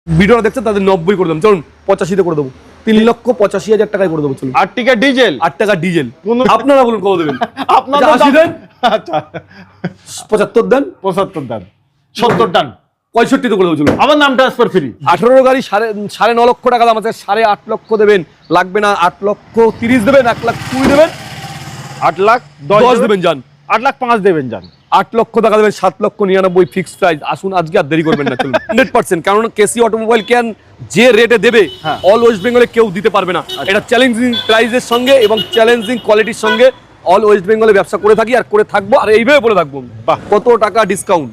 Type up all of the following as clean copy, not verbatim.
ভিডিওটা দেখছেন তাদের 90 করে দেবো, চলুন 85-তে করে দেবো, 3,85,000 টাকায় করে দেবো। চলুন 8 টাকা ডিজেল, 8 টাকা ডিজেল। আপনারা বলুন কত দেবেন? আপনারা 80 দেন, আচ্ছা 75 দেন, 75 দেন, 70 ডান, 65-তে করে দেবো। চলুন আমার নাম ট্রান্সফার ফ্রি। 18 গাড়ি 9.5 লক্ষ টাকা দাম আছে, 8.5 লক্ষ দেবেন, লাগবে না 8,30,000 দেবেন, 1,20,000 দেবেন, 8 লাখ 10 দেবেন, যান 8 লাখ 5 দেবেন, যান 8 লক্ষ টাকা দেবেন, 7,99,000 ফিক্সড প্রাইস। আসুন আজকে আর দেরি করবেন না, চলুন 100%। কারণ কেসি অটোমোবাইল ক্যান যে রেটে দেবে অল ওয়েস্ট বেঙ্গলে কেউ দিতে পারবে না। এটা চ্যালেঞ্জিং প্রাইসের সঙ্গে এবং চ্যালেঞ্জিং কোয়ালিটির সঙ্গে অল ওয়েস্ট বেঙ্গলে ব্যবসা করে থাকি আর করে থাকবো, আর এইভাবে বলে থাকবো। কত টাকা ডিসকাউন্ট?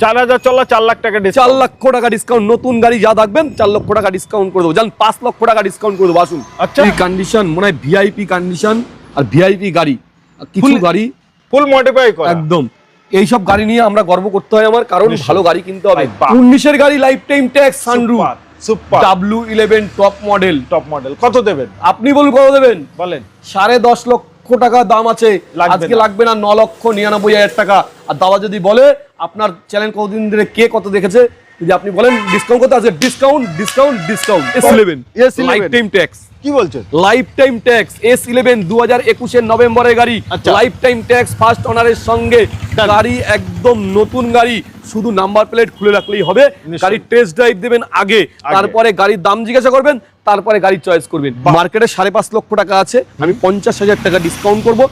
4000 চলা 4 লাখ টাকা 4 লক্ষ টাকা ডিসকাউন্ট। নতুন গাড়ি যা থাকবেন 4 লক্ষ টাকা ডিসকাউন্ট করে দেবো, যান 5 লক্ষ টাকা ডিসকাউন্ট করে দেবো। আসুন আচ্ছা। এই কন্ডিশন মনে হয় ভিআইপি কন্ডিশন আর ভিআইপি গাড়ি, কিছু গাড়ি ফুল মডিফাই করা একদম। এইসব গাড়ি নিয়ে আমরা গর্ব করতে হয় আমার, কারণ ভালো গাড়ি কিনতে হবে। বাহ। 19-এর গাড়ি life time tax sunroof super W11 top model. Top model কত দেবেন? আপনি বলুন কত দেবেন? বলেন। 10.5 লক্ষ টাকা দাম আছে, আজকে লাগবে না 9,99,000 টাকা। আর দাদা যদি বলে আপনার চ্যানেল কতদিন ধরে কে কত দেখেছে, যদি আপনি বলেন ডিসকাউন্ট কত আছে, discount discount discount. S11 life time tax, কি বলছেন? লাইফ টাইম ট্যাক্স S11 2021-এর নভেম্বরের গাড়ি, আচ্ছা। লাইফ টাইম ট্যাক্স ফার্স্ট অনারের সঙ্গে গাড়ি, একদম নতুন গাড়ি, শুধু নাম্বার প্লেট খুলে রাখলেই হবে। গাড়ির টেস্ট ড্রাইভ দেবেন আগে, তারপরে গাড়ির দাম জিজ্ঞাসা করবেন, তারপরে গাড়ি চয়েস করবেন। মার্কেটে 5.5 লক্ষ টাকা আছে, আমি 50,000 টাকা ডিসকাউন্ট করবো,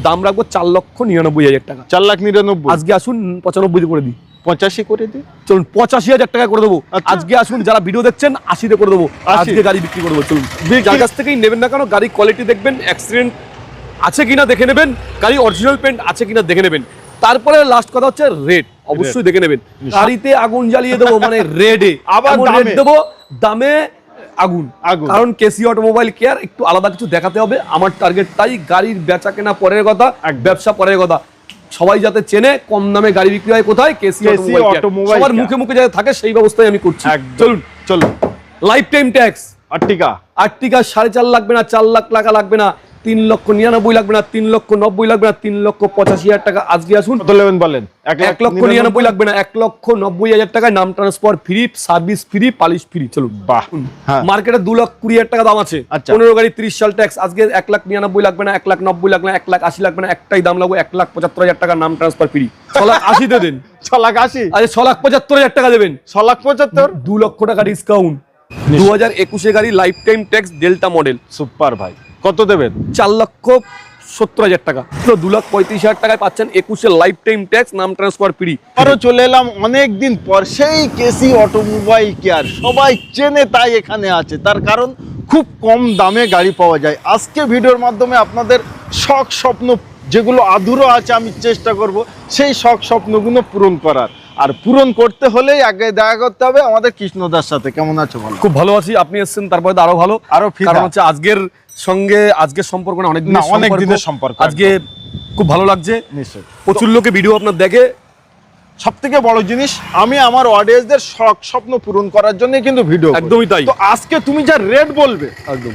দাম রাখবো 4,99,000 টাকা। 4,99,000 আজকে আসুন 95 করে দিই, 85 করে দিই, চলুন 85,000 টাকা করে দেবো। আচ্ছা। আজকে আসুন, যারা ভিডিও দেখছেন 80-তে করে দেবো, 80 আজকে গাড়ি বিক্রি করে দেবো। চলুন যার কাছ থেকেই নেবেন না কেন, গাড়ি কোয়ালিটি দেখবেন, অ্যাক্সিডেন্ট আছে কিনা দেখে নেবেন, গাড়ি অরিজিনাল পেন্ট আছে কিনা দেখে নেবেন, তারপরে লাস্ট কথা হচ্ছে রেট অবশ্যই দেখে নেবেন। গাড়িতে আগুন জ্বালিয়ে দেবো মানে রেডে, আবার রেট দামে। দেবো, দামে আগুন। আগুন। কারণ কেসি অটোমোবাইল কেয়ার একটু আলাদা কিছু দেখাতে হবে, আমার টার্গেট তাই। গাড়ির বেচা কেনা পরের কথা, ব্যবসা পরের কথা। সবাই যাতে চেনে কম দামে গাড়ি বিক্রি হয় কোথায়, কেসি অটোমোবাইল। সবার মুখে মুখে যাতে থাকে সেই ব্যবস্থাই আমি করছি। চলুন চলুন। লাইফ টাইম ট্যাক্স 8 টাকা 4.5 লাগবে না, 4 লাখ টাকা লাগবে না, 3,99,000 লাগবে না, 3,90,000 লাগবে না, 3,85,000 টাকা। আজকে আসুন কত নেবেন বলেন? 1,99,000 লাগবে না, 1,90,000 টাকায় নাম transfer free, service free, polish free. চলুন বাহ। হ্যাঁ। মার্কেটে 2,20,000 টাকা দাম আছে, আচ্ছা। 15 গাড়ি 30 সাল ট্যাক্স। আজকে 1,99,000 লাগবে না, 1,90,000 লাগবে না, 1,80,000 লাগবে না, একটাই দাম লাগবে 1,75,000 টাকা নাম ট্রান্সফার ফ্রি। 6,80,000 দেন। 6,80,000 আরে 6,75,000 টাকা দেবেন, 6,75,000 2 লক্ষ টাকা ডিসকাউন্ট। 2021 গাড়ি life time tax delta model. Super ভাই, কত দেবেন? 4,70,000 টাকা। তো 2,35,000 টাকায় পাচ্ছেন 21 লাইফ টাইম ট্যাক্স নাম ট্রান্সফার ফ্রি। আরো চলে এলাম অনেক দিন পর, সেই কেসি অটোমোবাইল কেয়ার সবাই চেনে, তাই এখানে আছে। তার কারণ খুব কম দামে গাড়ি পাওয়া যায়। আজকে ভিডিওর মাধ্যমে আপনাদের শখ স্বপ্ন যেগুলো আধুরো আছে, আমি চেষ্টা করব সেই শখ স্বপ্নগুলো পূরণ করার। আর পূরণ করতে হলেই আগে দেখা করতে হবে আমাদের কৃষ্ণদার সাথে। কেমন আছো বলো? খুব ভালো আছি, আপনি এসেছেন তারপরে তো আরো ভালো। আরো ফিদা। কারণ হচ্ছে আজকের সম্পর্ক না, অনেক দিনের সম্পর্ক। আজকে খুব ভালো লাগছে। নিশ্চয় প্রচুর লোকে ভিডিও আপনার দেখে। সব থেকে বড় জিনিস, আমি আমার অডিয়েন্সদের শখ স্বপ্ন পূরণ করার জন্য কিন্তু ভিডিও। একদমই তাই। তো আজকে তুমি যা রেট বলবে, একদম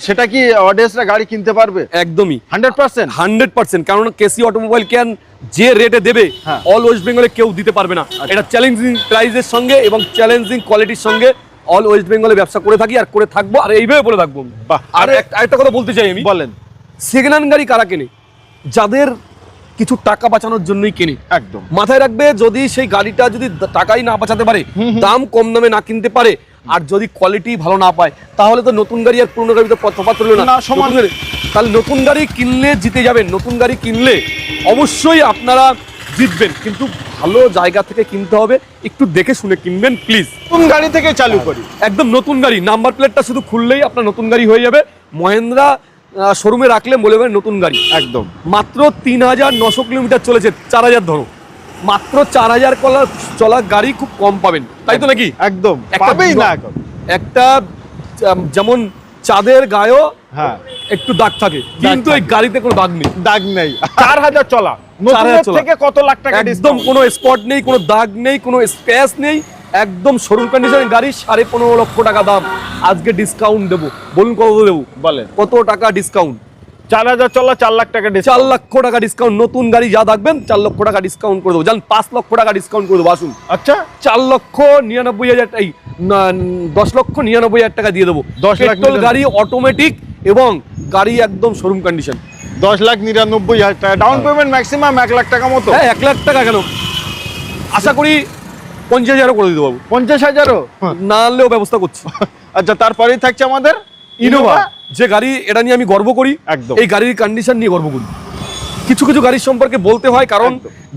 সেটা কি অডিয়েন্সরা গাড়ি কিনতে পারবে? একদমই 100%। 100%। কারণ কেসি অটোমোবাইল ক্যান যে রেটে দেবে অল ওয়েস্ট বেঙ্গলে কেউ দিতে পারবে না। এটা চ্যালেঞ্জিং প্রাইসের সঙ্গে এবং চ্যালেঞ্জিং কোয়ালিটির সঙ্গে অল ওয়েস্ট বেঙ্গলে ব্যবসা করে থাকি আর করে থাকবো, আর এইভাবে বলে থাকবো। আর একটা কথা বলতে চাই আমি, বলেন। সেকেন্ড হ্যান্ড গাড়ি কারা কেনে? যাদের কিছু টাকা বাঁচানোর জন্যই কেনে। একদম মাথায় রাখবে, যদি সেই গাড়িটা যদি টাকাই না বাঁচাতে পারে, দাম কম দামে না কিনতে পারে, আর যদি কোয়ালিটি ভালো না পায়, তাহলে তো নতুন গাড়ি আর পুরনো গাড়ি তো তফাৎ হলো না, সমান। তাহলে নতুন গাড়ি কিনলে জিতে যাবেন, নতুন গাড়ি কিনলে অবশ্যই আপনারা জিতবেন, কিন্তু ভালো জায়গা থেকে কিনতে হবে, একটু দেখে শুনে কিনবেন প্লিজ। নতুন গাড়ি থেকে চালু করি, একদম নতুন গাড়ি, নাম্বার প্লেটটা শুধু খুললেই আপনার নতুন গাড়ি হয়ে যাবে। মহেন্দ্রা শোরুমে রাখলে বলে নতুন গাড়ি। একদম। মাত্র 3,900 কিলোমিটার চলেছে, 4,000 ধরো, মাত্র 4,000 চলা গাড়ি খুব কম পাবেন, তাই তো নাকি? একদম পাবেই না। এখন একটা যেমন চাঁদের গায়েও হ্যাঁ একটু দাগ থাকে, কিন্তু এই গাড়িতে কোনো দাগ নেই। দাগ নেই। 4,000 চলা, নতুনের থেকে কত লাখ টাকা একদম কোনো স্পট নেই, কোনো দাগ নেই, কোনো স্ক্র্যাচ নেই, একদম শোরুম কন্ডিশনের গাড়ি। 15.5 লক্ষ টাকা দাম, আজকে ডিসকাউন্ট দেবো। বলুন কত দেবো? বলেন। কত টাকা ডিসকাউন্ট? 4,000 চলা 4 লাখ টাকা 4 লক্ষ টাকা ডিসকাউন্ট, নতুন গাড়ি যা থাকবেন 4 লক্ষ টাকা ডিসকাউন্ট করে দেবো, জান 5 লক্ষ টাকা ডিসকাউন্ট করে দেবো, আসুন। আচ্ছা 4,99,000 10,99,000 টাকা দিয়ে দেবো। 10 লাখ পেট্রোল গাড়ি, অটোমেটিক, এবং গাড়ি একদম শোরুম কন্ডিশন। 10,99,000 টাকা ডাউন পেমেন্ট, ম্যাক্সিমাম 1 লাখ টাকা মতো। হ্যাঁ 1 লাখ টাকা কেন, আশা করি 50,000 করে দিতে পারবো, 50,000ও না আনলেও ব্যবস্থা করছি। আচ্ছা তারপরেই থাকছে আমাদের ইনোভা, যে গাড়ি, এটা নিয়ে আমি গর্ব করি, একদম। এই গাড়ির কন্ডিশন নিয়ে গর্ব করি। কিছু কিছু গাড়ির সম্পর্কে বলতে হয়, কারণ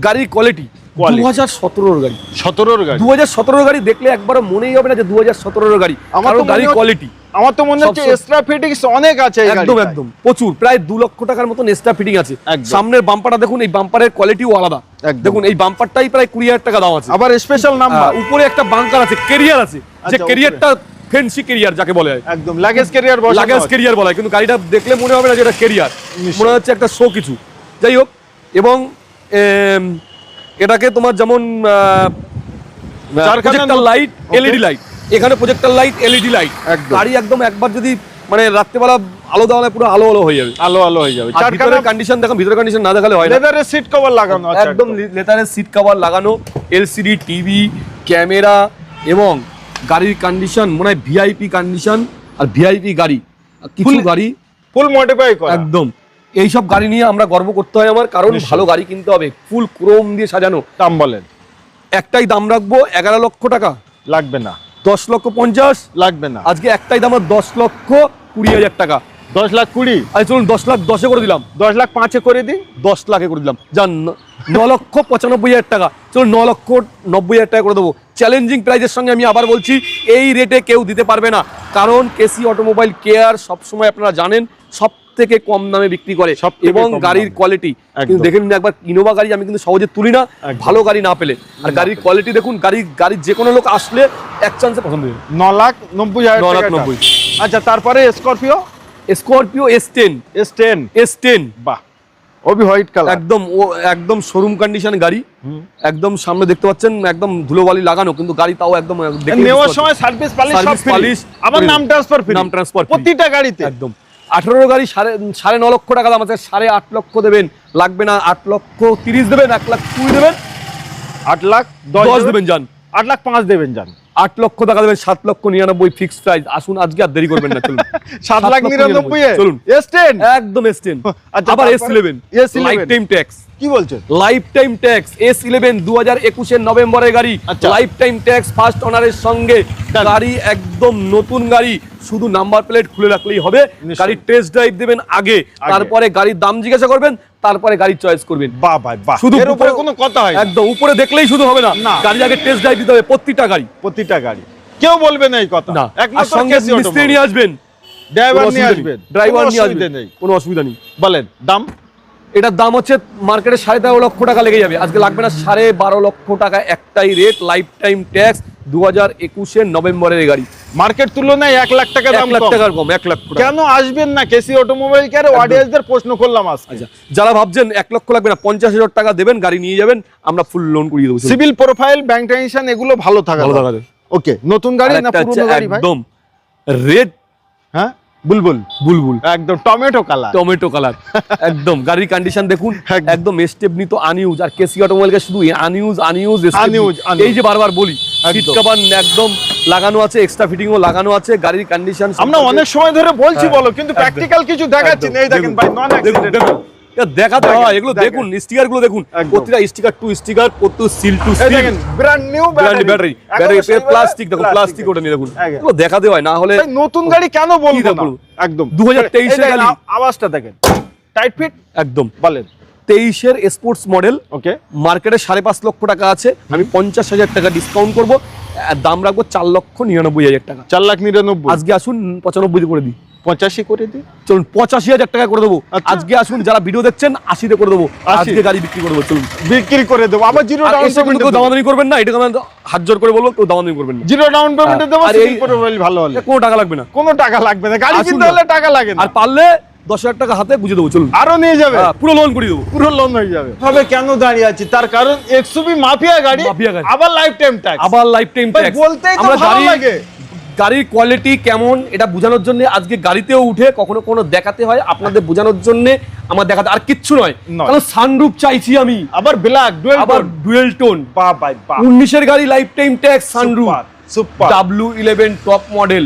গাড়ির কোয়ালিটি। 2017 গাড়ি, 17 গাড়ি, 2017 গাড়ি দেখলে একবারও মনেই হবে না যে 2017 গাড়ি, আমার তো গাড়ির কোয়ালিটি। আমার তো মনে হচ্ছে এক্সট্রা ফিটিংস অনেক আছে এই একদম গাড়িটায়। একদম প্রচুর, প্রায় 2 লক্ষ টাকার মতন এক্সট্রা ফিটিং আছে। একদম। সামনের বাম্পারটা দেখুন, এই বাম্পারের কোয়ালিটিও আলাদা। একদম। দেখুন এই বাম্পারটাই প্রায় 20,000 টাকা দাম আছে। আবার স্পেশাল নাম্বার, উপরে একটা বাঙ্কার আছে, ক্যারিয়ার আছে, যে আচ্ছা, ক্যারিয়ারটা ফেন্সি ক্যারিয়ার যাকে বলে হয়, একদম লাগেজ ক্যারিয়ার বসানো লাগেজ আছে। ক্যারিয়ার বলা হয়, কিন্তু গাড়িটা দেখলে মনে হবে না যে এটা ক্যারিয়ার, নিশ্চয়ই। মনে হচ্ছে একটা শো কিছু। যাই হোক, এবং এটাকে তোমার যেমন চারখানা প্রজেক্টর লাইট, এলইডি লাইট, এখানে প্রজেক্টর লাইট, এলইডি লাইট, একদম। গাড়ি একদম একবার যদি মানে রাত্রেবেলা আলো দেওয়ালে পুরো আলো আলো হয়ে যাবে, আলো আলো হয়ে যাবে। আর চারখানা ভিতরের কন্ডিশন দেখো, ভিতরের কন্ডিশন না দেখালে হয় না। লেদারের সিট কভার লাগানো আছে একদম লেদারের সিট কভার লাগানো, এলসিডি টিভি, ক্যামেরা, এবং গাড়ির কন্ডিশন মনে হয় ভিআইপি কন্ডিশন। আর ভিআইপি গাড়ি, আর কিছু Full- গাড়ি ফুল মডিফাই করা। একদম, এইসব গাড়ি নিয়ে আমরা গর্ব করতে হয় আমার, কারণ নিশ্চয়ই। ভালো গাড়ি কিনতে হবে, ফুল ক্রোম দিয়ে সাজানো। দাম বলেন। একটাই দাম রাখবো 11 লক্ষ টাকা, লাগবে না, 10,50,000 লাগবে না। আজকে একটাই দাম 10,20,000 টাকা। 10,20,000, আচ্ছা চলুন 10,10,000 করে দিলাম, 10,05,000 করে দিই। 10 লাখে করে দিলাম, যান 9,95,000 টাকা। চলুন 9,90,000 টাকা করে দেবো। চ্যালেঞ্জিং প্রাইজের সঙ্গে আমি আবার বলছি, এই রেটে কেউ দিতে পারবে না, কারণ কেসি অটোমোবাইল কেয়ার সবসময় আপনারা জানেন সব থেকে কম দামে বিক্রি করে, সবথেকে এবং কম গাড়ির দামে। কোয়ালিটি একদম। কিন্তু দেখে নিন একবার। ইনোভা গাড়ি আমি কিন্তু সহজে তুলি না একদম। ভালো গাড়ি না পেলে, আর গাড়ির কোয়ালিটি দেখুন, গাড়ির যে কোনো লোক আসলে এক চান্সে পছন্দ হবে। 9,90,000 টাকা। 9,90,000। আচ্ছা তারপরে Scorpio Scorpio S10, S10, S10 বাহ, ওবি হোয়াইট কালার, একদম শোরুম কন্ডিশন গাড়ি, একদম সামনে দেখতে পাচ্ছেন একদম ধুলোবালি লাগানো, কিন্তু গাড়ি তাও একদম দেখে নেওয়ার সময় সার্ভিস পালিশ সব Service ফ্রি, polish আবার free। নাম ট্রান্সফার ফ্রি, নাম transfer free। প্রতিটা গাড়িতে। একদম 18 গাড়ি 9.5 লক্ষ টাকা দাম আছে, 8.5 লক্ষ দেবেন, লাগবে না 8,30,000 দেবেন, 1,20,000 দেবেন, 8,10,000 দেবেন, যান 8,05,000 দেবেন, যান 8 লক্ষ টাকা দেবেন, 7,99,000 ফিক্সড প্রাইস। আসুন আজকে আর দেরি করবেন না, চলুন 7,99,000 চলুন S10 একদম S10। আচ্ছা, আবার তারপরে? S11 S11 life time tax, কি বলছেন? লাইফ টাইম ট্যাক্স S11 2021 নভেম্বরের গাড়ি, আচ্ছা। লাইফ টাইম ট্যাক্স ফার্স্ট ওনারের সঙ্গে, গাড়ি একদম নতুন গাড়ি, শুধু নাম্বার প্লেট খুলে রাখলেই হবে। নিশ্চয়ই। গাড়ির টেস্ট ড্রাইভ দেবেন আগে, তারপরে গাড়ির দাম জিজ্ঞাসা করবেন, তারপরে গাড়ির চয়েস করবেন। বাহ ভাই বাহ, শুধু এর উপরে কোনো কথা হয় না। একদম উপরে দেখলেই শুধু হবে না, না। গাড়ি আগে টেস্ট ড্রাইভ দিতে হবে প্রতিটা গাড়ি। প্রতিটা গাড়ি কেউ বলবে না এই কথা, না, আর একমাত্র সঙ্গে কেসি মিস্ত্রি অটোমোবাইল। নিয়ে আসবেন, ড্রাইভার কোনো নিয়ে অসুবিধা নেই। আসবেন, ড্রাইভার কোনো নিয়ে অসুবিধা আসবেন, নেই। কোনো অসুবিধা নেই। বলেন দাম। এটার দাম হচ্ছে মার্কেটে 13.5 লক্ষ টাকা লেগে যাবে, আজকে লাগবে না 12.5 লক্ষ টাকা, একটাই রেট, লাইফ টাইম ট্যাক্স, 2021 নভেম্বরের গাড়ি। মার্কেট তুলনায় 1 লাখ টাকা 1 দাম লাখ কম। টাকার কম, 1 লাখ টাকা। কেন আসবেন না কেসি অটোমোবাইল কেয়ারে? অডিয়েন্সদের প্রশ্ন করলাম আজকে। আচ্ছা, যারা ভাবছেন 1 লক্ষ লাগবে না, 50,000 টাকা দেবেন, গাড়ি নিয়ে যাবেন, আমরা ফুল লোন করিয়ে দেবো। সিভিল প্রোফাইল, ব্যাংক ট্রানজাকশন এগুলো ভালো থাকা ভালো দরকার। থাকা ওকে, নতুন গাড়ি না আরেকটা হচ্ছে পুরনো গাড়ি ভাই? একদম রেড হ্যাঁ, বুলবুল, বুলবুল, একদম টমেটো কালার। টমেটো কালার, একদম গাড়ির কন্ডিশন দেখুন, একদম। একদম স্টেপনি তো আনইউজ, আর কেসি অটোমোবাইলকে শুধু আনইউজ Unused, এই যে বারবার বলি, সিট একদম। কভার একদম লাগানো আছে, এক্সট্রা ফিটিংও লাগানো আছে, গাড়ির কন্ডিশন আমরা অনেক সময় ধরে বলছি হ্যাঁ, বলো, কিন্তু একদম। প্র্যাকটিক্যাল কিছু দেখাচ্ছি না। এই দেখেন ভাই, নন অ্যাক্সিডেন্ট। দেখাতে দেখেন, হয়, এগুলো দেখেন। দেখুন, স্টিকার গুলো দেখুন, একদম। প্রতিটা স্টিকার টু স্টিকার, প্রত্যেক সিল টু এই সিল, দেখেন ব্র্যান্ড নিউ ব্যাটারি প্লাস্টিক, দেখুন প্লাস্টিক ওটা নিয়ে দেখুন, একদম। এগুলো দেখাতে হয়, না হলে ভাই নতুন গাড়ি কেন বলবো না? দেখুন? একদম 2023 এই দেখেন, গাড়ি। আওয়াজটা দেখেন, টাইট ফিট। একদম বলেন 23-এর স্পোর্টস মডেল, ওকে। মার্কেটে 5.5 লক্ষ টাকা আছে, আমি 50,000 টাকা ডিসকাউন্ট করবো, দাম রাখবো 4,99,000 টাকা। 4,99,000 আজকে আসুন 95 করে দিই, 85 করে দিই। চলুন 85,000 টাকা করে দেবো। আচ্ছা। আজকে আসুন, যারা ভিডিও দেখছেন 80-তে করে দেবো, 80 আজকে গাড়ি বিক্রি করে দেবো, চলুন। বিক্রি করে দেবো, আবার জিরো আর ডাউন এসে কিন্তু কেউ দামাদামি করবেন না, এটা আমি হাত জোর করে বলবো, কেউ দামাদামি করবেন না, জিরো ডাউন পেমেন্টে দেবো। আর সিভিল এই- প্রোফাইল ভালো হলে কোনো টাকা লাগবে না, কোনো টাকা লাগবে না, গাড়ি আসুন কিনতে না। হলে টাকা লাগে না। আর পারলে 10,000 টাকা হাতে বুঝে দেবো, চলুন, আরো নিয়ে যাবে, পুরো লোন করে দেবো। পুরো লোন হয়ে যাবে। তবে কেন দাঁড়িয়ে আছি, তার কারণ এক্সুবি মাফিয়া গাড়ি, মাফিয়া গাড়ি। আবার লাইফ টাইম ট্যাক্স। আবার লাইফ টাইম ট্যাক্স, বলতেই তো আমরা ভালো গাড়ি লাগে। গাড়ির কোয়ালিটি কেমন এটা বোঝানোর জন্য আজকে গাড়িতেও উঠে কখনো কোনো দেখাতে হয় আপনাদের বোঝানোর জন্য আমার দেখাতে, আর কিচ্ছু নয়। কারণ সানরুফ চাইছি আমি, আবার ব্ল্যাক আবার ডুয়েল টোন, বাহ ভাই বাহ, 19 এর গাড়ি life time tax sunroof, super W11 top model.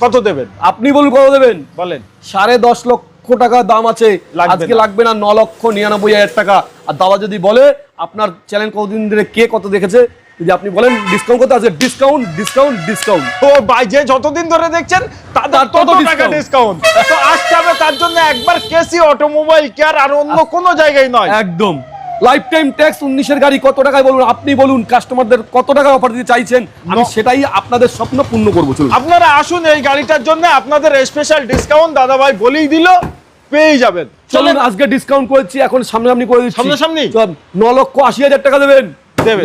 কত দেবেন আপনি বলুন কত দেবেন? বলেন। 10.5 লক্ষ টাকা দাম আছে, আজকে লাগবে না 9,99,000 টাকা। আর দাদা যদি বলে আপনার চ্যানেল কতদিন ধরে কে কত দেখেছে, যদি আপনি বলেন ডিসকাউন্ট কত আছে, ডিসকাউন্ট ডিসকাউন্ট ডিসকাউন্ট। ও ভাই, যে যতদিন ধরে দেখছেন তার তত টাকা ডিসকাউন্ট। তো আসতে হবে তার জন্য একবার কেসি অটোমোবাইল কেয়ার, আর অন্য কোনো জায়গায় নয়। একদম লাইফ টাইম ট্যাক্স 19 এর গাড়ি কত টাকায় বলুন, আপনি বলুন কাস্টমারদের কত টাকা অফার দিতে চাইছেন, আমি সেটাই আপনাদের স্বপ্ন পূর্ণ করবো। চলুন আপনারা আসুন, এই গাড়িটার জন্য আপনাদের স্পেশাল ডিসকাউন্ট দাদা ভাই বলেই দিল, পেয়ে যাবেন। চলুন আজকে ডিসকাউন্ট করেছি, এখন সামনাসামনি করে দিচ্ছি। সামনাসামনি 9,80,000 টাকা দেবেন,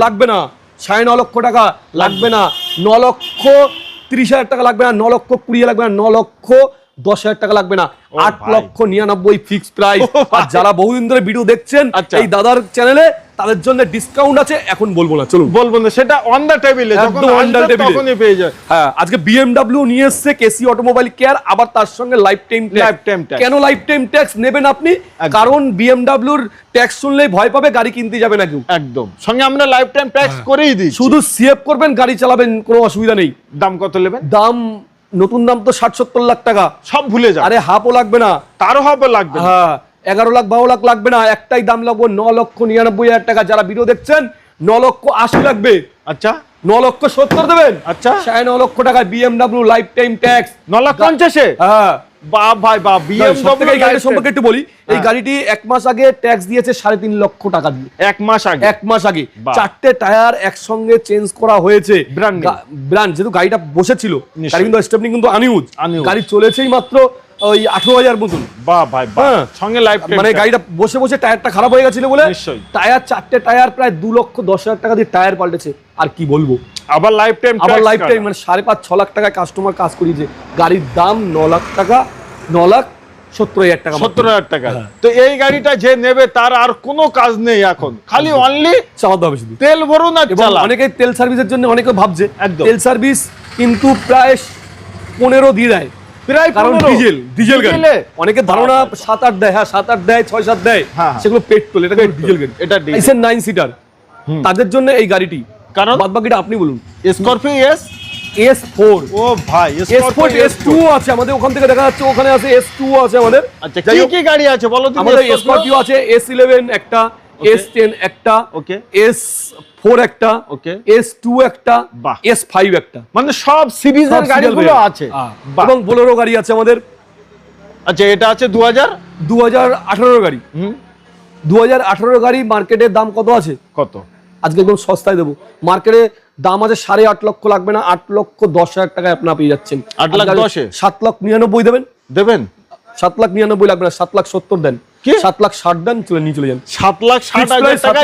লাগবে না 9.5 লক্ষ টাকা, লাগবে না 9,30,000 টাকা, লাগবে না 9,20,000 লাগবে না 9,10,000 টাকা, লাগবে না 8,99,000 ফিক্স প্রাইস। আর যারা বহুদিন ধরে ভিডিও দেখছেন এই দাদার চ্যানেলে, তাদের জন্য ডিসকাউন্ট আছে, এখন বলবো না। চলুন বলবো না, সেটা অন দা টেবিলে, যখন আসবে তখনই পেয়ে যায়। হ্যাঁ, আজকে BMW নিয়ে এসেছে কেসি অটোমোবাইল কেয়ার, আবার তার সঙ্গে লাইফ টাইম ট্যাক্স। কেন লাইফ টাইম ট্যাক্স নেবেন আপনি? কারণ BMW এর ট্যাক্স শুনলেই ভয় পাবে, গাড়ি কিনতে যাবে না কেউ। একদম সঙ্গে আমরা লাইফ টাইম ট্যাক্স করেই দিই, শুধু সেভ করবেন, গাড়ি চালাবেন, কোনো অসুবিধা নেই। দাম কত নেবেন? দাম নতুন দাম তো 60-70 লাখ টাকা, সব ভুলে যাও। আরে হাফও লাগবে না, তারও হবে লাগবে। হ্যাঁ 11 লাখ 12 লাখ লাগবে না, একটাই দাম লাগবে 9,99,000 টাকা। যারা ভিডিও দেখছেন 9,80,000 লাগবে। আচ্ছা 9,70,000 দেবেন। আচ্ছা 9.5 লক্ষ টাকা BMW লাইফ টাইম ট্যাক্স। 9,50,000। হ্যাঁ বাহ ভাই বাহ, BMW এই গাড়ির সম্পর্কে একটু বলি। এই গাড়িটি 1 মাস আগে ট্যাক্স দিয়েছে 3.5 লক্ষ টাকা দিয়ে। 1 মাস আগে? 1 মাস আগে 4টে টায়ার একসঙ্গে চেঞ্জ করা হয়েছে, ব্র্যান্ড যেহেতু গাড়িটা বসেছিল, গাড়ি কিন্তু স্টেপনি কিন্তু আনইউজ, গাড়ি চলেছেই মাত্র ওই 18,000 মতন। বাহ ভাই বাহ, সঙ্গে লাইফ টাইম, মানে গাড়িটা বসে বসে টায়ারটা খারাপ হয়ে গেছিল বলে টায়ার 4টে টায়ার প্রায় 2,10,000 টাকা দিয়ে টায়ার পাল্টেছে। আর কি বলবো, আবার লাইফ টাইম, আবার লাইফ টাইম, মানে 5.5-6 লাখ টাকায় কাস্টমার কাজ করিয়েছে। গাড়ির দাম 9 লাখ টাকা, 9,70,000 টাকা, 70,000 টাকা। তো এই গাড়িটা যে নেবে তার আর কোনো কাজ নেই এখন, খালি অনলি চালাতে হবে, শুধু তেল ভরুন আর চালান। অনেকে তেল সার্ভিসের জন্য অনেকে ভাবছে, তেল সার্ভিস কিন্তু প্রায় 15 দিয়ে দেয়, প্রায়, কারণ ডিজেল গাড়ি। অনেকে ধারণা 7-8 দেয়, হ্যাঁ 7-8 দেয়, 6-7 দেয়, সেগুলো পেট্রোল, এটা ডিজেল গাড়ি। এটা ডিজেল 9 সিটার, তাদের জন্য এই গাড়িটি। কারণ বাদ বাকিটা আপনি বলুন। স্করপিও S4, ও ভাই S4 S2 আছে আমাদের, ওখান থেকে দেখা যাচ্ছে ওখানে আছে S2 আছে আমাদের। আচ্ছা কি কি গাড়ি আছে বলো তো? আমাদের স্করপিও আছে, S11 একটা, S10 একটা, ওকে, S4 একটা, ওকে, S2 একটা, S5 একটা, মানে সব সিরিজের গাড়িগুলো আছে। এবং বোলেরো গাড়ি আছে আমাদের। আচ্ছা এটা আছে 2018 গাড়ি। 2018 গাড়ি মার্কেটের দাম কত আছে? কত? আজকে একদম সস্তায় দেবো। মার্কেটে দাম আছে 8.5 লক্ষ, লাগবে না 8,10,000 টাকায় আপনারা পেয়ে যাচ্ছেন। 8,10,000? 7,99,000 দেবেন? দেবেন? 7,99,000 লাগবে না, 7,70,000 দেন, 7,60,000 দেন, নিয়ে চলে যান। 7,60,000 টাকা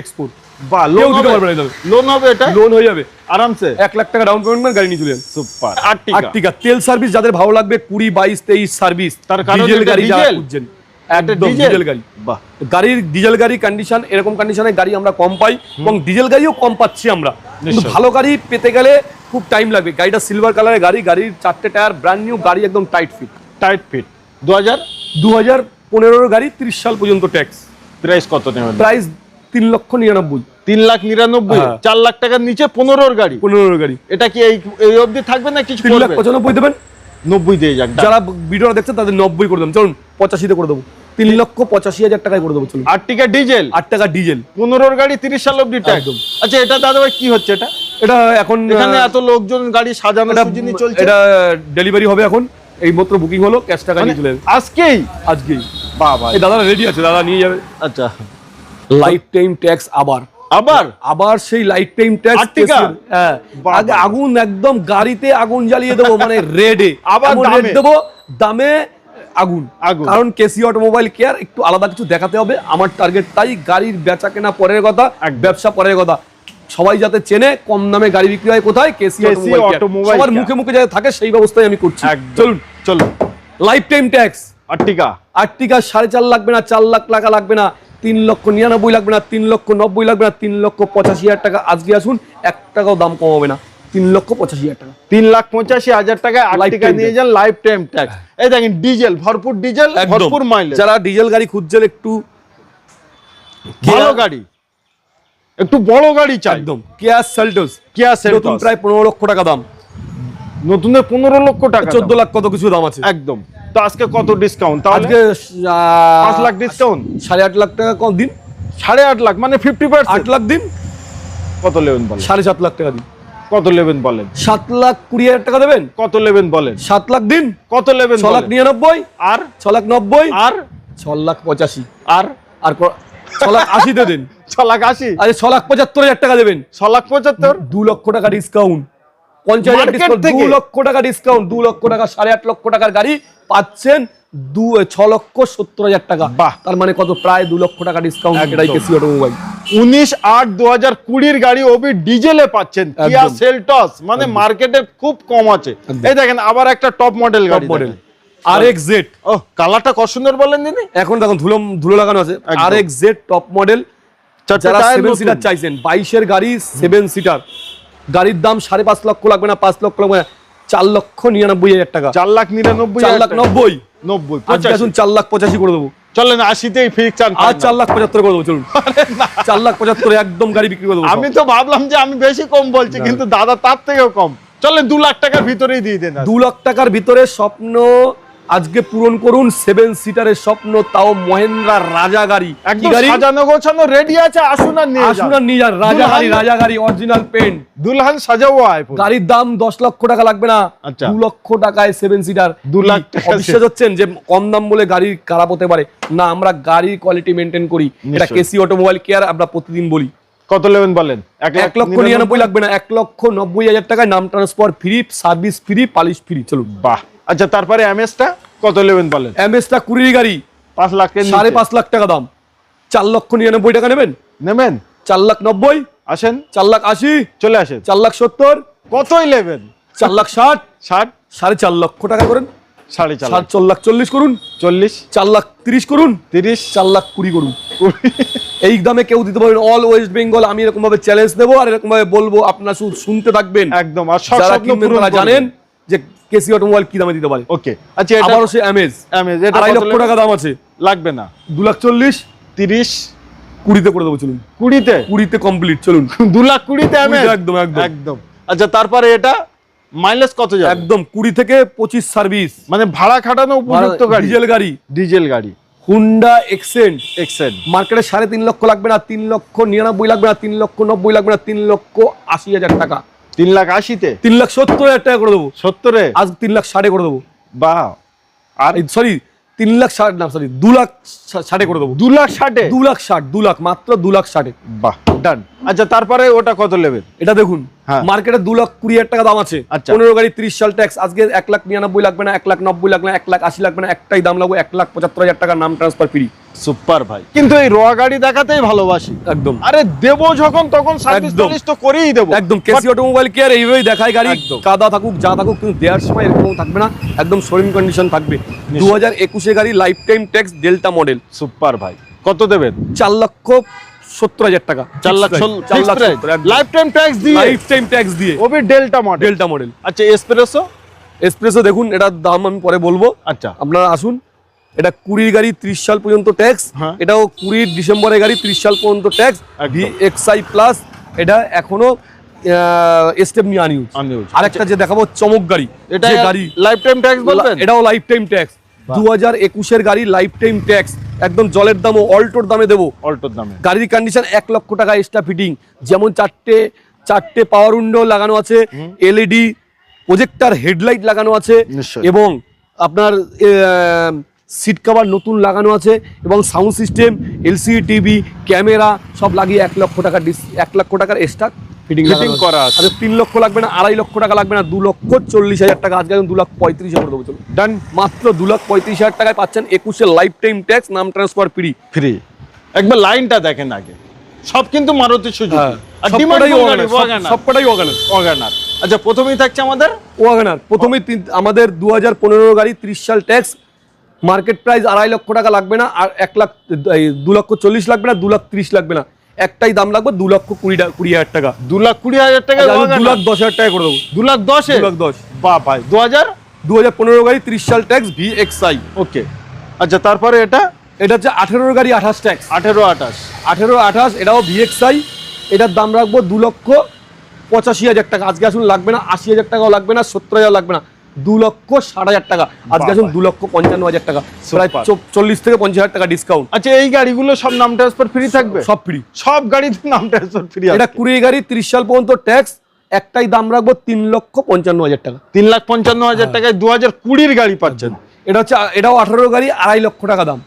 এক্সপোর্ট। বাহ, লোন দিতে পারবেন, লোন হবে, এটা লোন হয়ে যাবে আরামসে। 1 লাখ টাকা ডাউন পেমেন্ট গাড়ি নিয়ে চলে যান। সুপার। আর্টিকা তেল সার্ভিস যাদের ভালো লাগবে, 20, 22, 23 সার্ভিস, তার কারণ ডিজেল গাড়ি যারা খুঁজছেন, একদম ডিজেল গাড়ি। বাহ, গাড়ির ডিজেল গাড়ি কন্ডিশন, এরকম কন্ডিশনে গাড়ি আমরা কম পাই, এবং ডিজেল গাড়িও কম পাচ্ছি আমরা। কিন্তু ভালো গাড়ি পেতে গেলে খুব টাইম লাগবে। গাড়িটা সিলভার কালারের গাড়ি, গাড়ির 4টে টায়ার ব্র্যান্ড নিউ, গাড়ি একদম টাইট ফিট। 2015 গাড়ি, 30 সাল পর্যন্ত ট্যাক্স। প্রাইস কত নেবেন? প্রাইস 3,99,000। 3,99,000, 4 লাখ টাকার নিচে 15 গাড়ি। 15 গাড়ি। এটা কি এই অবধি থাকবে না কিছু? 3,95,000 দেবেন। 90 দিয়ে যাক, যারা ভিডিওটা দেখছেন তাদের 90 করে দেবেন। চলুন 85 করে দেবো, 3,85,000 টাকায় করে দেবো। চলুন। আর্টিকা ডিজেল, 8 টাকা ডিজেল, 15 গাড়ি, 30 সাল অবধি ট্যাক্স। আচ্ছা এটা দাদা ভাই কি হচ্ছে? এটা এখন এখানে এত লোকজন গাড়ি সাজানো সুজিনি চলছে, এটা ডেলিভারি হবে এখন, এই মাত্র বুকিং হলো, ক্যাশ টাকা নিয়ে চলে যাবে আজকেই। বাবা, এই দাদা রেডি আছে, দাদা নিয়ে যাবে। আচ্ছা লাইফ টাইম ট্যাক্স, আবার সেই লাইফ টাইম ট্যাক্স। হ্যাঁ, আগুন একদম গাড়িতে আগুন জ্বালিয়ে দেবো, মানে রেডে, আবার রেড দেবো, দামে আগুন। কারণ কেসি অটোমোবাইল কেয়ার একটু আলাদা কিছু দেখাতে হবে। আমার টার্গেট তাই, গাড়ির বেচা কেনা পরের কথা, ব্যবসা পরের কথা। সবাই যাতে চেনে কম দামে গাড়ি বিক্রি হয় কোথায়, কেসি অটোমোবাইল। সবার মুখে মুখে যাতে থাকে সেই ব্যবস্থাই আমি করছি। চলুন চলুন। লাইফ টাইম ট্যাক্স আর্টিকা 4.5 লাগবে না, 4 লাখ টাকা লাগবে না, 3,99,000 লাগবে না, 3,90,000 লাগবে না, 3,85,000 টাকা। আজকে আসুন, 1 টাকাও দাম কমাবে না। 3,85,000 টাকা। 3,85,000 টাকায় Life আর্টিকা time নিয়ে যান, লাইফ টাইম ট্যাক্স। এই দেখেন ডিজেল, ভরপুর ডিজেল, একদম। ভরপুর মাইলেজ। যারা ডিজেল গাড়ি খুঁজছেন, একটু ভালো গাড়ি, একটু বড় গাড়ি চাই, একদম Kia Seltos, Kia Seltos নতুন প্রায় 15 লক্ষ টাকা দাম, নতুনের 15 লক্ষ টাকা, 14 লাখ কত কিছু দাম আছে একদম। তো আজকে কত ডিসকাউন্ট? তাহলে আজকে 5 লাখ ডিসকাউন্ট, 8.5 লাখ টাকা কম দিন, 8.5 লাখ মানে 50%। 8 লাখ দিন, কত লেবেন বলেন? 7.5 লাখ টাকা দিন, কত লেবেন বলেন? 7,20,000 টাকা দেবেন, কত লেবেন বলেন? 7 লাখ দিন, কত লেবেন? 6,99,000, আর 6,90,000, আর 6,85,000, আর আর 6,80,000 তে দিন, 6,80,000, আরে 6,75,000 টাকা দেবেন, 6,75,000, 2 লক্ষ টাকা ডিসকাউন্ট, 50,000 Market ডিসকাউন্ট, থেকে? 2 লক্ষ টাকা ডিসকাউন্ট, 2 লক্ষ টাকা, 8.5 লক্ষ টাকার গাড়ি পাচ্ছেন 6,70,000 টাকা। বাহ। তার মানে কত? প্রায় 2 লক্ষ টাকা ডিসকাউন্ট, একদম। এটাই কেসি অটোমোবাইল। 19/8/2020 গাড়ি ওবি ডিজেলে পাচ্ছেন, কিয়া একদম। সেলটস, মানে মার্কেটে খুব কম আছে। একদম। এই দেখেন আবার একটা টপ মডেল টপ গাড়ি, মডেল দেখেন। RXZ, ও কালারটা কত সুন্দর বলেন দিদি। এখন দেখুন ধুলো লাগানো আছে, একদম। RXZ top model. চারটে যারা টায়ার 7 সিটার নতুন। চাইছেন, 22 এর গাড়ি 7 সিটার, গাড়ির দাম 5.5 লক্ষ লাগবে না, 5 লক্ষ লাগবে না, 4,99,000 টাকা, 4,99,000, 4,90,000, 90, আজকে আসুন 4,85,000 করে দেবো, চলেন 80তেই ফিক্স চান। আর 4,75,000 করে দেবো, চলুন 4,75,000 একদম গাড়ি বিক্রি করে দেবো। আমি তো ভাবলাম যে আমি বেশি কম বলছি, কিন্তু দাদা তার থেকেও কম। চলেন 2 লাখ টাকার ভিতরেই দিয়ে দেন। 2 লাখ টাকার ভিতরে স্বপ্ন আজকে পূরণ করুন, 7 সিটারের স্বপ্ন, তাও মহেন্দ্রা রাজা গাড়ি। কি একদম গাড়ি? সাজানো গোছানো রেডি আছে, আসুন আর নিয়ে আসুন যান। আর নিয়ে যান, রাজা গাড়ি অরিজিনাল পেন্ট, দুলহান সাজা হুয়া है पूरा। গাড়ির দাম 10 লক্ষ টাকা লাগবে না, আচ্ছা। 2 লক্ষ টাকায় 7 সিটার। 2 লাখ টাকা অবিশ্বাস হচ্ছেন যে কম দাম বলে গাড়ি খারাপ হতে পারে না, আমরা গাড়ির কোয়ালিটি মেনটেন করি, এটা নিশ্চয়ই। কেসি অটোমোবাইল কেয়ার, আমরা প্রতিদিন বলি। কত নেবেন বলেন? 1,99,000 লাগবে না, 1,90,000 টাকায় নাম transfer free, service free, polish free, চলুন। বাহ। আচ্ছা তারপরে এমএস টা কত নেবেন বলেন? এমএসটা 20 গাড়ি 5 লাখের নিচে 5.5 লাখ টাকা দাম, 4,99,000 টাকা নেবেন, নেবেন? 4,90,000, আসেন, 4,80,000, চলে আসেন। 4,70,000, কতই নেবেন? 4,60,000, 60, 4.5 লক্ষ টাকা করেন, 4.5, 4,40,000 করুন, 40, 4,30,000 করুন, 30, 4,20,000 করুন। এই দামে কেউ দিতে পারবেন? অল ওয়েস্ট বেঙ্গল আমি এরকম ভাবে চ্যালেঞ্জ দেবো, আর এরকম ভাবে বলবো, আপনারা শুধু শুনতে থাকবেন। একদম। আর সব যারা স্বপ্ন কিনবেন পূরণ তারা জানেন যে কেসি অটোমোবাইল কি দামে দিতে পারে। ওকে। আচ্ছা এটা আবারও সে এমএস, এমএস, এটা 2.5 কত লক্ষ টাকা দাম আছে, লাগবে না। 2,40,000, 30, 20-তে করে দেবো, চলুন 20তে, 20-তে কমপ্লিট, চলুন 2 লাখ 20তে এমএস, 20 একদম, একদম। একদম। আচ্ছা তারপরে এটা মাইলেজ কত যাবে? একদম 20 থেকে 25 সার্ভিস, মানে ভাড়া খাটানো উপযুক্ত গাড়ি, ডিজেল গাড়ি, ডিজেল গাড়ি, হুন্ডা এক্সেন্ট। এক্সেন। মার্কেটে 3.5 লক্ষ লাগবে না, 3,99,000 লাগবে না, 3,90,000 লাগবে না, 3,80,000 টাকা, 3,80,000-তে, 3,70,000 টাকা করে দেবো, 70-এ। আজ 3,60,000 করে দেবো, বাহ। আর সরি 3,60,000 না, সরি 2,60,000 করে দেবো, 2,60,000-এ, 2,60,000, 2 লাখ, মাত্র 2,60,000। বাহ, ডান। আচ্ছা তারপরে ওটা কত নেবেন? এটা দেখুন, হ্যাঁ। মার্কেটে 2,20,000 টাকা দাম আছে, আচ্ছা। 15 গাড়ি 30 সাল ট্যাক্স, আজকে 1,99,000 লাগবে না, 1,90,000 লাগবে না, 1,80,000 লাগবে না, একটাই দাম লাগবে 1,75,000 টাকা, নাম ট্রান্সফার ফ্রি। সুপার ভাই, কিন্তু এই র গাড়ি দেখাতেই ভালোবাসি। একদম আরে দেবো যখন তখন সার্ভিস একদম। সার্ভিস তো করেই দেবো। একদম কেসি অটোমোবাইল কেয়ার এইভাবেই দেখায় গাড়ি, একদম। কাদা থাকুক যা থাকুক, কিন্তু দেওয়ার সময় এরকম থাকবে না, একদম শোরুম কন্ডিশন থাকবে। 2021 গাড়ি, life time tax, delta model, super ভাই, কত দেবেন? 4,70,000 টাকা, 4,70,000 লাইফ টাইম ট্যাক্স দিয়ে, লাইফ টাইম ট্যাক্স দিয়ে, ওবি ডেল্টা মডেল। Delta model. আচ্ছা এসপ্রেসো? এসপ্রেসো দেখুন, এটার দাম আমি পরে বলবো, আচ্ছা আপনারা আসুন। এটা 20 গাড়ি 30 সাল পর্যন্ত ট্যাক্স, হ্যাঁ। এটাও 20 ডিসেম্বরের গাড়ি 30 সাল পর্যন্ত ট্যাক্স, একদম। ভিএক্সআই প্লাস, এটা এখনো স্টেপ নিয়ে আনিউজ। Unused। আরেকটা যে দেখাবো চমক গাড়ি, এটা যে গাড়ি লাইফ টাইম ট্যাক্স বলবেন? এটাও লাইফ টাইম ট্যাক্স, 2021 গাড়ি, লাইফ টাইম ট্যাক্স, একদম জলের দামও অল্টোর দামে দেবো। অল্টোর দামে। গাড়ির কন্ডিশন 1 লক্ষ টাকা এক্সট্রা ফিটিং, যেমন চারটে পাওয়ার উইন্ডো লাগানো আছে, এলইডি প্রজেক্টর হেডলাইট লাগানো আছে, নিশ্চয়ই। এবং আপনার সিট কভার নতুন লাগানো আছে, এবং sound system, LCD TV, camera সব লাগিয়ে 1 লক্ষ টাকা 1 লক্ষ টাকার এক্সট্রা ফিটিং করা আছে। আচ্ছা 3 লক্ষ লাগবে না, 2.5 লক্ষ টাকা লাগবে না, 2,40,000 টাকা, আজকে 2,35,000 করে দেবো, চলো ডান। মাত্র 2,35,000 টাকায় পাচ্ছেন 21 লাইফ টাইম ট্যাক্স, নাম ট্রান্সফার ফ্রি। ফ্রি। একবার লাইনটা দেখেন আগে, সব কিন্তু মারুতি সুজুকি, আর সবকটাই ডিমান্ড গাড়ি, ওয়াগনার, সবকটাই ওয়াগনার। ওয়াগনার। আচ্ছা প্রথমেই থাকছে আমাদের ওয়াগনার, প্রথমেই আমাদের 2015 গাড়ি 30 সাল ট্যাক্স, মার্কেট প্রাইস 2.5 লক্ষ টাকা লাগবে না, আর 2,40,000 লাগবে না, 2,30,000 লাগবে না, একটাই দাম লাগবে 2,20,000 টাকা। 2,20,000 টাকা, 2,10,000 টাকা করে দেবো। 2,10,000? 2,10,000। বাহ ভাই, 2015 গাড়ি 30 সাল ট্যাক্স VXI। ওকে, আচ্ছা তারপরে এটা এটা হচ্ছে 18 গাড়ি 28 ট্যাক্স। 18-28 এটাও VXI। এটার দাম রাখবো 2,85,000 টাকা। আজকে আসুন লাগবে না 80,000 টাকাও লাগবে না, 70,000 লাগবে না, 2,60,000 টাকা। আজকে আসুন 2,55,000 টাকা, প্রায় 40 থেকে 50,000 টাকা ডিসকাউন্ট। আচ্ছা এই গাড়িগুলো সব নাম ট্রান্সফার ফ্রি থাকবে? সব ফ্রি, সব গাড়িতে নাম ট্রান্সফার ফ্রি। এটা 20 গাড়ি 30 সাল পর্যন্ত ট্যাক্স। একটাই দাম রাখবো 3,55,000 টাকা। 3,55,000 টাকায় 2020 গাড়ি পাচ্ছেন। এটা হচ্ছে, এটাও 18 গাড়ি 2.5 লক্ষ টাকা দাম।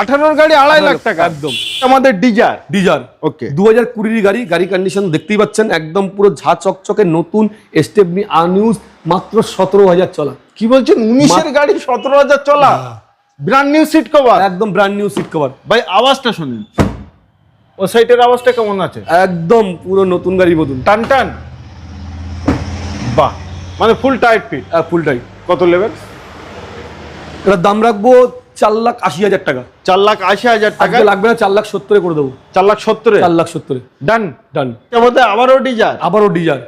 18 গাড়ি 2.5 লাখ টাকা একদম। আমাদের ডিজার। ওকে, 2020 গাড়ি, গাড়ি কন্ডিশন দেখতেই পাচ্ছেন, একদম পুরো ঝা চকচকে নতুন স্টেপনি আনইউজ, মাত্র 17,000 চলা। কি বলছেন, 19 এর গাড়ি 17,000 চলা, ব্র্যান্ড নিউ সিট কভার, একদম ব্র্যান্ড নিউ সিট কভার। ভাই আওয়াজটা শুনুন, ও সাইটের আওয়াজটা কেমন আছে? একদম পুরো নতুন গাড়ি মতন, টান টান। বাহ, মানে ফুল টাইট ফিট। ফুল টাইট। কত লেভেল? এটার দাম রাখবো 4,80,000 টাকা। 4,80,000 টাকা আজকে লাগবে না, 4,70,000 করে দেবো। 4,70,000? 4,70,000 ডান। ডান। মধ্যে আবারও ডিজার, আবারও ডিজার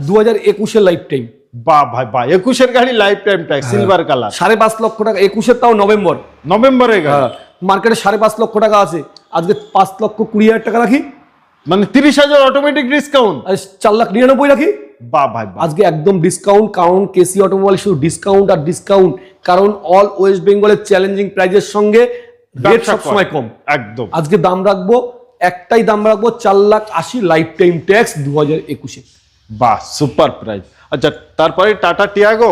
2021 লাইফ টাইম। বাহ ভাই বাহ, 21 এর গাড়ি life time tax, silver colour, 5.5 লক্ষ টাকা। 21 তাও নভেম্বরে গাড়ি। মার্কেটে 5.5 লক্ষ টাকা আছে, আজকে 5,20,000 টাকা রাখি, মানে 30,000 অটোমেটিক ডিসকাউন্ট। 4,99,000 রাখি। বাহ ভাই বাহ, আজকে একদম ডিসকাউন্ট, কারণ কেসি অটোমোবাইল শুধু ডিসকাউন্ট আর ডিসকাউন্ট, কারণ অল ওয়েস্ট বেঙ্গলের চ্যালেঞ্জিং প্রাইজের সঙ্গে রেট সবসময় কম। একদম। আজকে দাম রাখবো, একটাই দাম রাখবো 4,80,000 লাইফ টাইম ট্যাক্স 2021। বাহ, সুপার প্রাইস। আচ্ছা তারপরে টাটা টিয়াগো।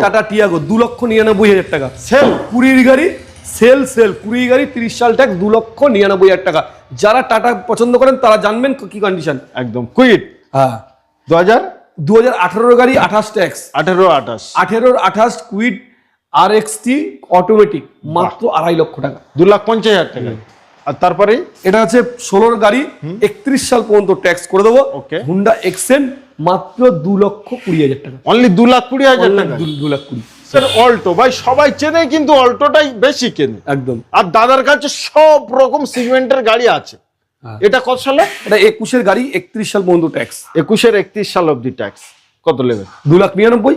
2,99,000 টাকা। সেল 20 গাড়ি, সেল 20 গাড়ি 30 সাল ট্যাক্স 2,99,000 টাকা। যারা টাটা পছন্দ করেন তারা জানবেন কি কন্ডিশন। একদম কুইট। হ্যাঁ, 2018 গাড়ি 28 ট্যাক্স। 18 কুইট RXT অটোমেটিক, মাত্র 2.5 লক্ষ টাকা, 2,50,000 টাকা। আর তারপরে এটা আছে 16 গাড়ি 31 সাল পর্যন্ত ট্যাক্স করে দেবো। ওকে, হুন্ডা এক্সেন্ট, মাত্র 2,20,000 টাকা। অনলি 2,20,000 টাকা। 2,20,000। স্যার অল্টো ভাই সবাই চেনে, কিন্তু অল্টোটাই বেশি কেনে একদম। আর দাদার কাছে সব রকম সিগমেন্টের গাড়ি আছে। এটা কত সালে? এটা 21 গাড়ি 31 সাল পর্যন্ত ট্যাক্স। 31 সাল অবধি ট্যাক্স। কত লেভেল? 2,99,000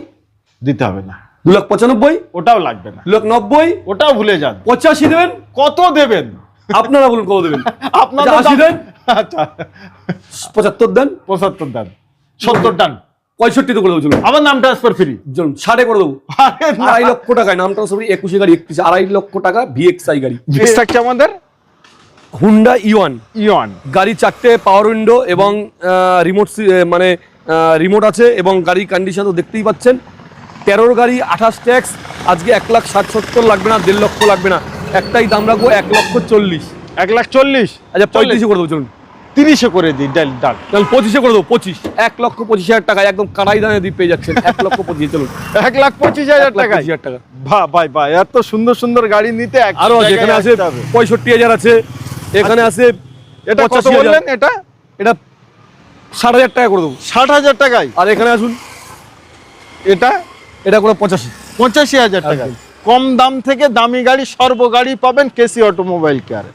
দিতে হবে না। 2,95,000 ওটাও লাগবে না। 2,90,000 ওটাও ভুলে যান। 85 দেবেন। কত দেবেন? আপনারা বলুন কত দেবেন। আপনারা 80 দেন। আচ্ছা 75 দেন। 75 দেন। 70 ডান। 65 তো করে দেবো। চলুন, আবার নাম ট্রান্সফার ফ্রি। চলুন 60 করে দেবো। 2.5 লক্ষ টাকায় নাম ট্রান্সফার। 21 গাড়ি 31, 2.5 লক্ষ টাকা VXI গাড়ি। থাকছে আমাদের হুন্ডা ইওয়ান। গাড়ি 4টে পাওয়ার উইন্ডো এবং রিমোট আছে, এবং গাড়ি কন্ডিশন তো দেখতেই পাচ্ছেন। 13 গাড়ি 28 ট্যাক্স। আজকে 1,60,70 লাগবে না, 1.5 লক্ষ লাগবে না, একটাই দাম রাখবো 1,40,000। 1,40,000? আচ্ছা 35 করে দেবো। চলুন 30 করে দিই। ডান। তাহলে 25 করে দেবো। 1,25,000 টাকা, একদম কারাই দামে দিয়ে পেয়ে যাচ্ছেন। 1,25,000। চলুন 1,25,000 টাকা। টাকা। বাহ ভাই বাহ, এত সুন্দর সুন্দর গাড়ি নিতে আরো যেখানে আছে 65,000 আছে, এখানে আছে। এটা কত বললেন? এটা 60,000 টাকা করে দেবো। 60,000 টাকায়। আর এখানে আসুন, এটা করে 85,000 টাকা। কম দাম থেকে দামি গাড়ি, সর্ব গাড়ি পাবেন কেসি অটোমোবাইল কেয়ারে।